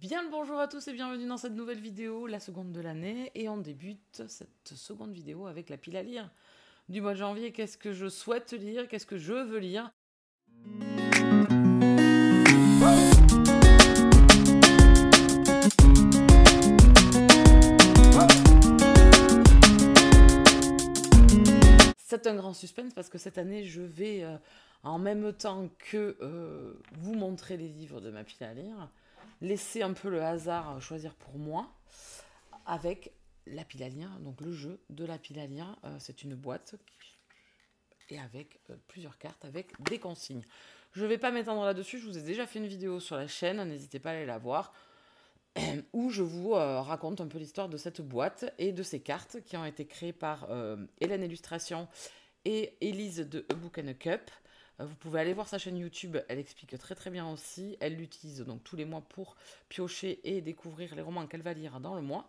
Bien le bonjour à tous et bienvenue dans cette nouvelle vidéo, la seconde de l'année. Et on débute cette seconde vidéo avec la pile à lire du mois de janvier. Qu'est-ce que je souhaite lire? Qu'est-ce que je veux lire? C'est un grand suspense parce que cette année, je vais, en même temps que vous montrer les livres de ma pile à lire, laisser un peu le hasard choisir pour moi avec la pile à lire, donc le jeu de la pile à lire. C'est une boîte et avec plusieurs cartes avec des consignes. Je ne vais pas m'étendre là-dessus, je vous ai déjà fait une vidéo sur la chaîne, n'hésitez pas à aller la voir, où je vous raconte un peu l'histoire de cette boîte et de ces cartes qui ont été créées par Hélène Illustration et Elise de A Book and a Cup. Vous pouvez aller voir sa chaîne YouTube, elle explique très très bien aussi. Elle l'utilise donc tous les mois pour piocher et découvrir les romans qu'elle va lire dans le mois.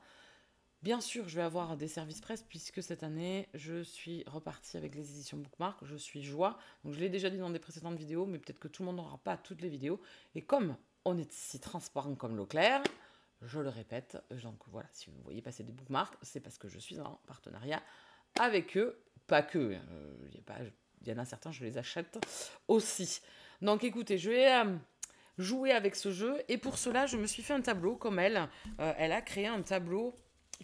Bien sûr, je vais avoir des services presse puisque cette année, je suis repartie avec les éditions Bookmark. Je suis joie. Donc je l'ai déjà dit dans des précédentes vidéos, mais peut-être que tout le monde n'aura pas toutes les vidéos. Et comme on est si transparent comme l'eau claire, je le répète. Donc voilà, si vous voyez passer des Bookmark, c'est parce que je suis en partenariat avec eux. Pas que, il y en a certains, je les achète aussi. Donc écoutez, je vais jouer avec ce jeu. Et pour cela, je me suis fait un tableau comme elle. Elle a créé un tableau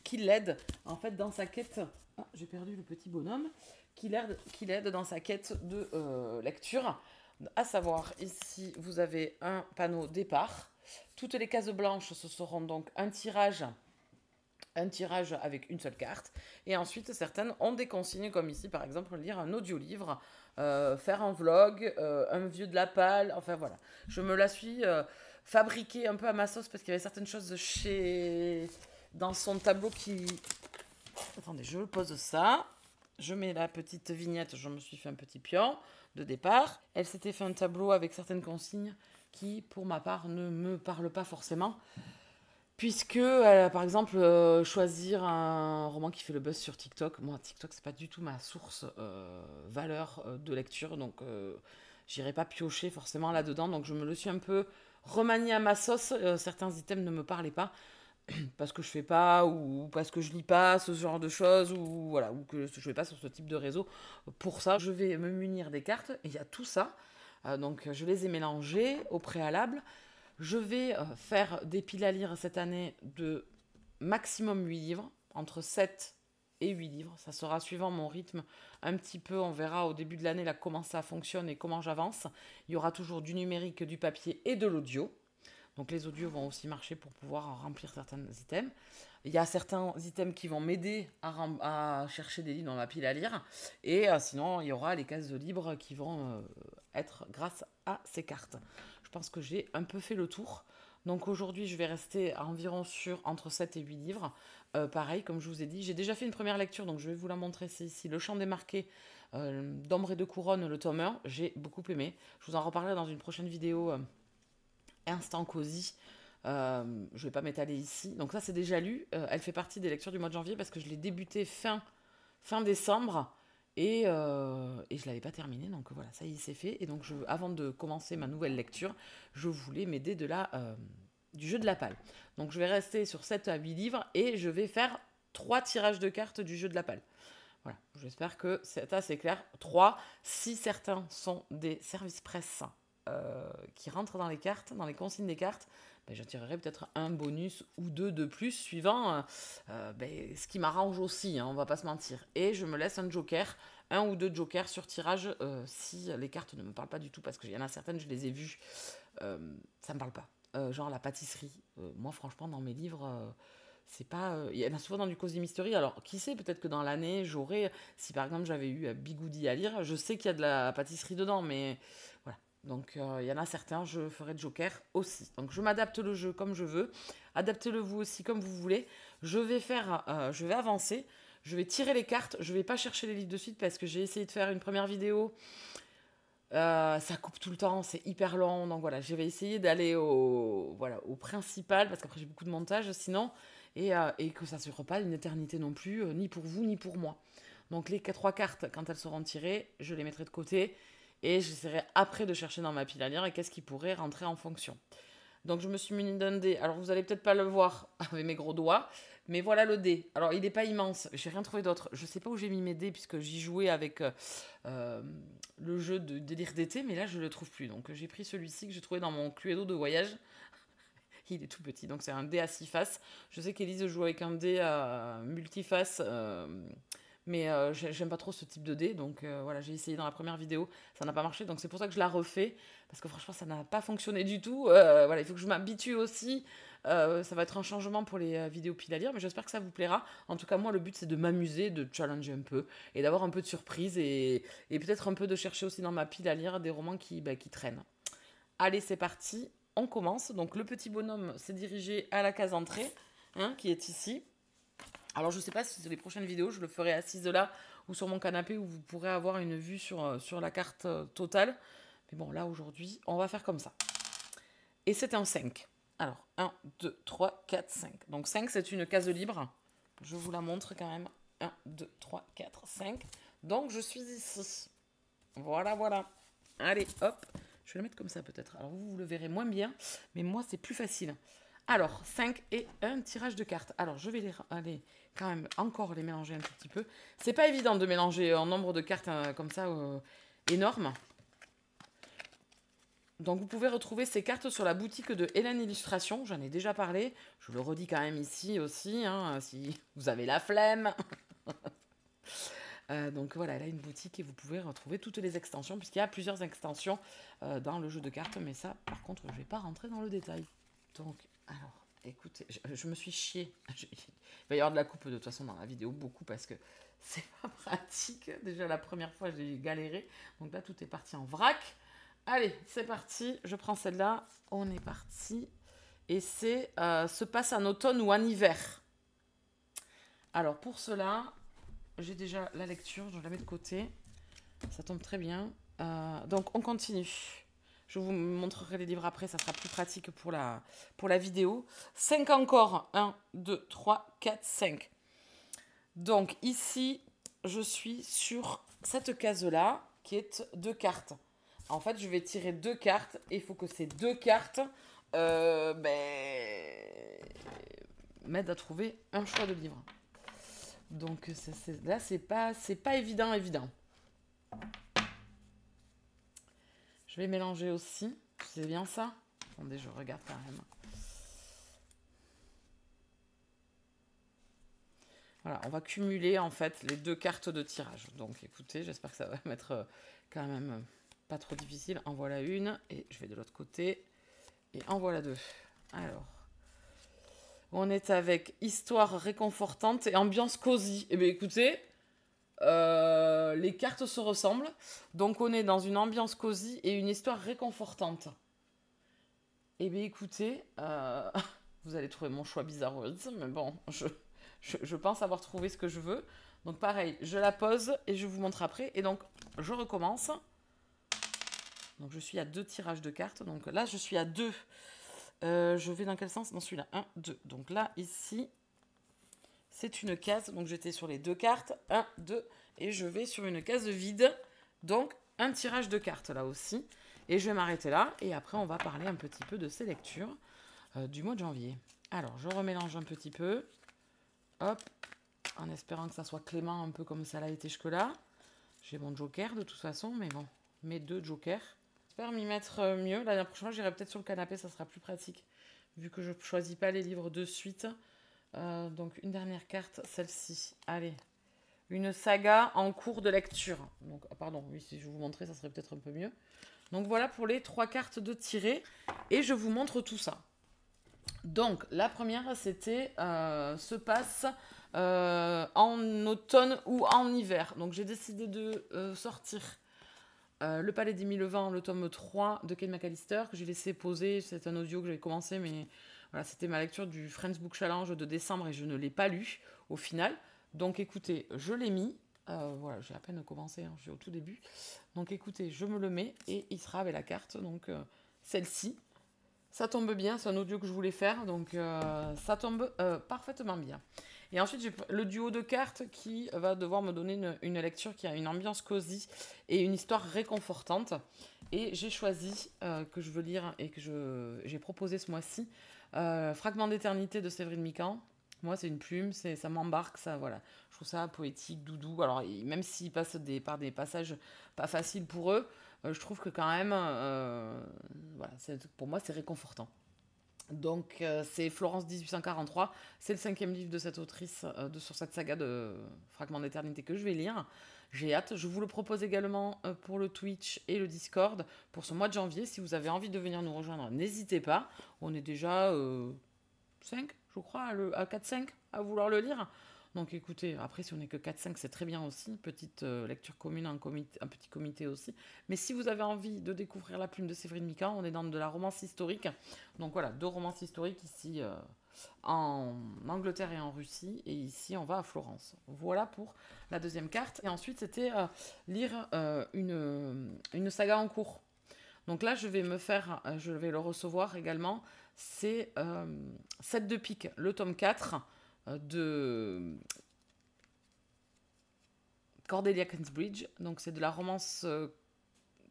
qui l'aide en fait dans sa quête. Ah, j'ai perdu le petit bonhomme. Qui l'aide dans sa quête de lecture. À savoir, ici, vous avez un panneau départ. Toutes les cases blanches, ce seront donc un tirage avec une seule carte. Et ensuite, certaines ont des consignes, comme ici, par exemple, lire un audiolivre, faire un vlog, un vieux de la palle, enfin voilà. Je me la suis fabriquée un peu à ma sauce parce qu'il y avait certaines choses dans son tableau qui... Attendez, je pose ça. Je mets la petite vignette, je me suis fait un petit pion de départ. Elle s'était fait un tableau avec certaines consignes qui, pour ma part, ne me parlent pas forcément. Puisque, par exemple, choisir un roman qui fait le buzz sur TikTok. Moi, TikTok, c'est pas du tout ma source valeur de lecture. Donc, j'irai pas piocher forcément là-dedans. Donc, je me le suis un peu remanié à ma sauce. Certains items ne me parlaient pas. Parce que je fais pas, ou parce que je lis pas ce genre de choses, ou voilà, ou que je vais pas sur ce type de réseau. Pour ça, je vais me munir des cartes. Et il y a tout ça. Donc, je les ai mélangées au préalable. Je vais faire des piles à lire cette année de maximum 8 livres, entre 7 et 8 livres. Ça sera suivant mon rythme un petit peu. On verra au début de l'année là, comment ça fonctionne et comment j'avance. Il y aura toujours du numérique, du papier et de l'audio. Donc les audios vont aussi marcher pour pouvoir remplir certains items. Il y a certains items qui vont m'aider à chercher des livres dans ma pile à lire. Et sinon, il y aura les cases libres qui vont être grâce à ces cartes. Je pense que j'ai un peu fait le tour. Donc aujourd'hui, je vais rester environ sur entre 7 et 8 livres. Pareil, comme je vous ai dit, j'ai déjà fait une première lecture, donc je vais vous la montrer. C'est ici, Le Chant des Marqués d'Ombre et de Couronne, le tome 1. J'ai beaucoup aimé. Je vous en reparlerai dans une prochaine vidéo Instant Cosy. Je ne vais pas m'étaler ici. Donc ça, c'est déjà lu. Elle fait partie des lectures du mois de janvier parce que je l'ai débuté fin décembre. Et je ne l'avais pas terminé, donc voilà, ça y est, c'est fait. Et donc, avant de commencer ma nouvelle lecture, je voulais m'aider du jeu de la palle. Donc, je vais rester sur 7 à 8 livres et je vais faire 3 tirages de cartes du jeu de la palle. Voilà, j'espère que c'est assez clair. 3, si certains sont des services presse qui rentrent dans les cartes, dans les consignes des cartes, ben, je tirerai peut-être un bonus ou 2 de plus, suivant ce qui m'arrange aussi, hein, on va pas se mentir. Et je me laisse un joker, 1 ou 2 jokers sur tirage, si les cartes ne me parlent pas du tout, parce qu'il y en a certaines, je les ai vues, ça me parle pas. Genre la pâtisserie. Moi, franchement, dans mes livres... c'est pas... il y en a souvent dans du Cozy Mystery, alors qui sait, peut-être que dans l'année, j'aurais... Si par exemple, j'avais eu Bigoudi à lire, je sais qu'il y a de la pâtisserie dedans, mais voilà. Donc, il y en a certains, je ferai de joker aussi. Donc, je m'adapte le jeu comme je veux. Adaptez-le vous aussi comme vous voulez. Je vais avancer. Je vais tirer les cartes. Je ne vais pas chercher les livres de suite parce que j'ai essayé de faire une première vidéo. Ça coupe tout le temps, c'est hyper long. Donc, voilà, je vais essayer d'aller au principal parce qu'après, j'ai beaucoup de montage sinon. Et que ça ne sera pas une éternité non plus, ni pour vous, ni pour moi. Donc, les 3 cartes, quand elles seront tirées, je les mettrai de côté. Et j'essaierai après de chercher dans ma pile à lire et qu'est-ce qui pourrait rentrer en fonction. Donc je me suis muni d'un dé. Alors vous allez peut-être pas le voir avec mes gros doigts, mais voilà le dé. Alors il n'est pas immense, j'ai rien trouvé d'autre. Je sais pas où j'ai mis mes dés puisque j'y jouais avec le jeu de délire d'été, mais là je le trouve plus. Donc j'ai pris celui-ci que j'ai trouvé dans mon Cluedo de voyage. Il est tout petit, donc c'est un dé à 6 faces. Je sais qu'Élise joue avec un dé à multiface, mais j'aime pas trop ce type de dé. Donc voilà, j'ai essayé dans la première vidéo, ça n'a pas marché. Donc c'est pour ça que je la refais, parce que franchement, ça n'a pas fonctionné du tout. Voilà, il faut que je m'habitue aussi. Ça va être un changement pour les vidéos pile à lire, mais j'espère que ça vous plaira. En tout cas, moi, le but, c'est de m'amuser, de challenger un peu, et d'avoir un peu de surprise, et peut-être un peu de chercher aussi dans ma pile à lire des romans qui traînent. Allez, c'est parti. On commence. Donc le petit bonhomme s'est dirigé à la case entrée, hein, qui est ici. Alors je ne sais pas si sur les prochaines vidéos, je le ferai assise de là ou sur mon canapé où vous pourrez avoir une vue sur la carte totale. Mais bon, là aujourd'hui, on va faire comme ça. Et c'est un 5. Alors 1, 2, 3, 4, 5. Donc 5, c'est une case libre. Je vous la montre quand même. 1, 2, 3, 4, 5. Donc je suis ici. Voilà, voilà. Allez, hop. Je vais le mettre comme ça peut-être. Alors vous le verrez moins bien, mais moi c'est plus facile. Alors 5 et un tirage de cartes. Alors je vais aller quand même encore les mélanger un tout petit peu. C'est pas évident de mélanger un nombre de cartes comme ça énorme. Donc vous pouvez retrouver ces cartes sur la boutique de Hélène Illustration. J'en ai déjà parlé. Je le redis quand même ici aussi, hein, si vous avez la flemme. Donc voilà, elle a une boutique et vous pouvez retrouver toutes les extensions, puisqu'il y a plusieurs extensions dans le jeu de cartes, mais ça, par contre, je ne vais pas rentrer dans le détail. Donc, alors, écoutez, je me suis chiée. Il va y avoir de la coupe de toute façon dans la vidéo, beaucoup, parce que c'est pas pratique. Déjà, la première fois, j'ai galéré. Donc là, tout est parti en vrac. Allez, c'est parti. Je prends celle-là. On est parti. Et c'est se passe en automne ou en hiver. Alors, pour cela... J'ai déjà la lecture, je la mets de côté. Ça tombe très bien. Donc, on continue. Je vous montrerai les livres après, ça sera plus pratique pour la vidéo. 5 encore. 1, 2, 3, 4, 5. Donc, ici, je suis sur cette case-là, qui est 2 cartes. En fait, je vais tirer 2 cartes, et il faut que ces 2 cartes m'aident à trouver un choix de livre. Donc là, c'est pas évident. Je vais mélanger aussi. C'est bien ça? Attendez, je regarde quand même. Voilà, on va cumuler en fait les 2 cartes de tirage. Donc écoutez, j'espère que ça va m'être quand même pas trop difficile. En voilà une et je vais de l'autre côté. Et en voilà 2. Alors... On est avec histoire réconfortante et ambiance cosy. Eh bien, écoutez, les cartes se ressemblent. Donc, on est dans une ambiance cosy et une histoire réconfortante. Eh bien, écoutez, vous allez trouver mon choix bizarroïde, mais bon, je pense avoir trouvé ce que je veux. Donc, pareil, je la pose et je vous montre après. Et donc, je recommence. Donc, je suis à 2 tirages de cartes. Donc, là, je suis à 2. Je vais dans quel sens? Dans celui-là. 1, 2. Donc là, ici, c'est une case. Donc j'étais sur les 2 cartes. 1, 2. Et je vais sur une case vide. Donc un tirage de cartes là aussi. Et je vais m'arrêter là. Et après, on va parler un petit peu de ces lectures du mois de janvier. Alors, je remélange un petit peu. Hop. En espérant que ça soit clément un peu comme ça l'a été jusque-là. J'ai mon joker de toute façon. Mais bon, mes 2 jokers. J'espère m'y mettre mieux. La prochaine fois, j'irai peut-être sur le canapé, ça sera plus pratique. Vu que je ne choisis pas les livres de suite. Donc, une dernière carte, celle-ci. Allez. Une saga en cours de lecture. Donc, pardon, oui, si je vous montrais, ça serait peut-être un peu mieux. Donc, voilà pour les 3 cartes de tirée. Et je vous montre tout ça. Donc, la première, c'était se passe en automne ou en hiver. Donc, j'ai décidé de sortir... Le Palais des Mille Vents, le tome 3 de Kate McAllister, que j'ai laissé poser. C'est un audio que j'avais commencé, mais voilà, c'était ma lecture du Friends Book Challenge de décembre et je ne l'ai pas lu au final. Donc écoutez, je l'ai mis. Voilà, j'ai à peine commencé, hein, je suis au tout début. Donc écoutez, je me le mets et il sera avec la carte. Donc celle-ci, ça tombe bien, c'est un audio que je voulais faire, donc ça tombe parfaitement bien. Et ensuite, j'ai le duo de cartes qui va devoir me donner une lecture qui a une ambiance cosy et une histoire réconfortante. Et j'ai choisi que je veux lire et que j'ai proposé ce mois-ci Fragment d'éternité de Séverine Mican. Moi, c'est une plume, ça m'embarque, ça, voilà. Je trouve ça poétique, doudou. Alors, même s'ils passent par des passages pas faciles pour eux, je trouve que quand même, voilà, pour moi, c'est réconfortant. Donc, c'est Florence 1843. C'est le 5e livre de cette autrice sur cette saga de Fragments d'éternité que je vais lire. J'ai hâte. Je vous le propose également pour le Twitch et le Discord pour ce mois de janvier. Si vous avez envie de venir nous rejoindre, n'hésitez pas. On est déjà 5, je crois, à 4-5 à vouloir le lire. Donc écoutez, après si on n'est que 4-5, c'est très bien aussi. Petite lecture commune, un petit comité aussi. Mais si vous avez envie de découvrir La plume de Séverine Mican, on est dans de la romance historique. Donc voilà, 2 romances historiques ici en Angleterre et en Russie. Et ici, on va à Florence. Voilà pour la deuxième carte. Et ensuite, c'était lire une saga en cours. Donc là, je vais le recevoir également. C'est 7 de pique, le tome 4 de Cordelia Kingsbridge. Donc c'est de la romance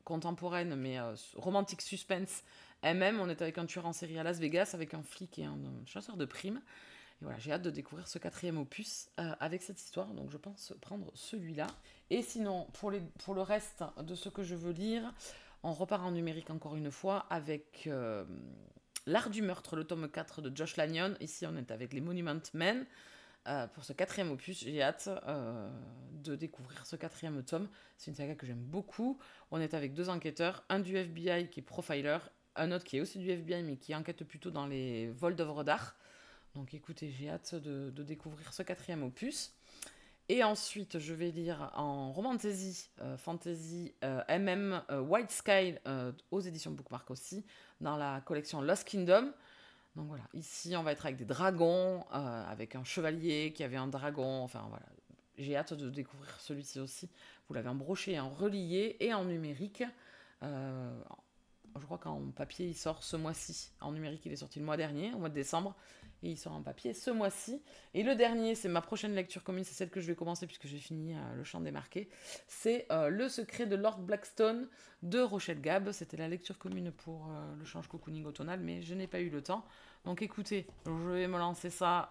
contemporaine, mais romantique suspense MM. On est avec un tueur en série à Las Vegas, avec un flic et un chasseur de primes. Et voilà, j'ai hâte de découvrir ce 4e opus avec cette histoire. Donc je pense prendre celui-là. Et sinon, pour le reste de ce que je veux lire, on repart en numérique encore une fois avec L'art du meurtre, le tome 4 de Josh Lanyon. Ici, on est avec les Monument Men. Pour ce 4e opus, j'ai hâte de découvrir ce 4e tome. C'est une saga que j'aime beaucoup. On est avec 2 enquêteurs, un du FBI qui est profiler, un autre qui est aussi du FBI mais qui enquête plutôt dans les vols d'œuvres d'art. Donc écoutez, j'ai hâte de découvrir ce 4e opus. Et ensuite, je vais lire en romantasy, fantasy, MM, White Sky, aux éditions Bookmark aussi, dans la collection Lost Kingdom. Donc voilà, ici on va être avec des dragons, avec un chevalier qui avait un dragon, enfin voilà. J'ai hâte de découvrir celui-ci aussi. Vous l'avez en brochet, en relié et en numérique. Je crois qu'en papier il sort ce mois-ci. En numérique il est sorti le mois dernier, au mois de décembre. Et il sort en papier ce mois-ci. Et le dernier, c'est ma prochaine lecture commune, c'est celle que je vais commencer puisque j'ai fini Le Chant démarqué. C'est Le secret de Lord Blackstone de Rochelle Gab. C'était la lecture commune pour le change cocooning automnal, mais je n'ai pas eu le temps. Donc écoutez, je vais me lancer ça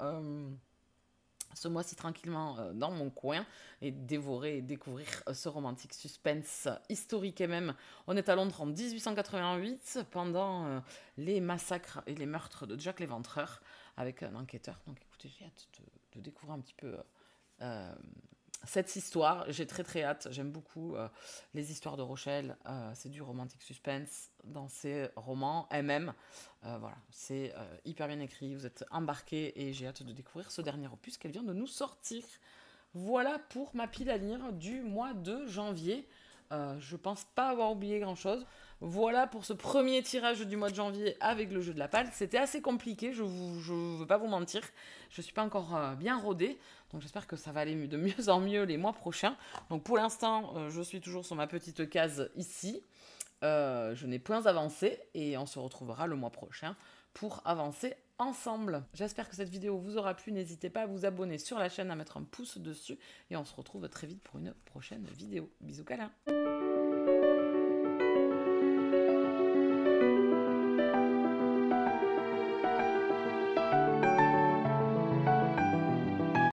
ce mois-ci tranquillement dans mon coin et dévorer et découvrir ce romantique suspense historique et même. On est à Londres en 1888 pendant les massacres et les meurtres de Jack l'Éventreur avec un enquêteur. Donc écoutez, j'ai hâte de découvrir un petit peu cette histoire. J'ai très très hâte. J'aime beaucoup les histoires de Rochelle. C'est du romantique suspense dans ces romans MM. Voilà, c'est hyper bien écrit. Vous êtes embarqués et j'ai hâte de découvrir ce dernier opus qu'elle vient de nous sortir. Voilà pour ma pile à lire du mois de janvier. Je pense pas avoir oublié grand chose. Voilà pour ce premier tirage du mois de janvier avec le jeu de la palle. C'était assez compliqué, je veux pas vous mentir. Je suis pas encore bien rodée, donc j'espère que ça va aller de mieux en mieux les mois prochains. Donc pour l'instant, je suis toujours sur ma petite case ici. Je n'ai point avancé et on se retrouvera le mois prochain pour avancer ensemble. J'espère que cette vidéo vous aura plu. N'hésitez pas à vous abonner sur la chaîne, à mettre un pouce dessus et on se retrouve très vite pour une prochaine vidéo. Bisous câlins.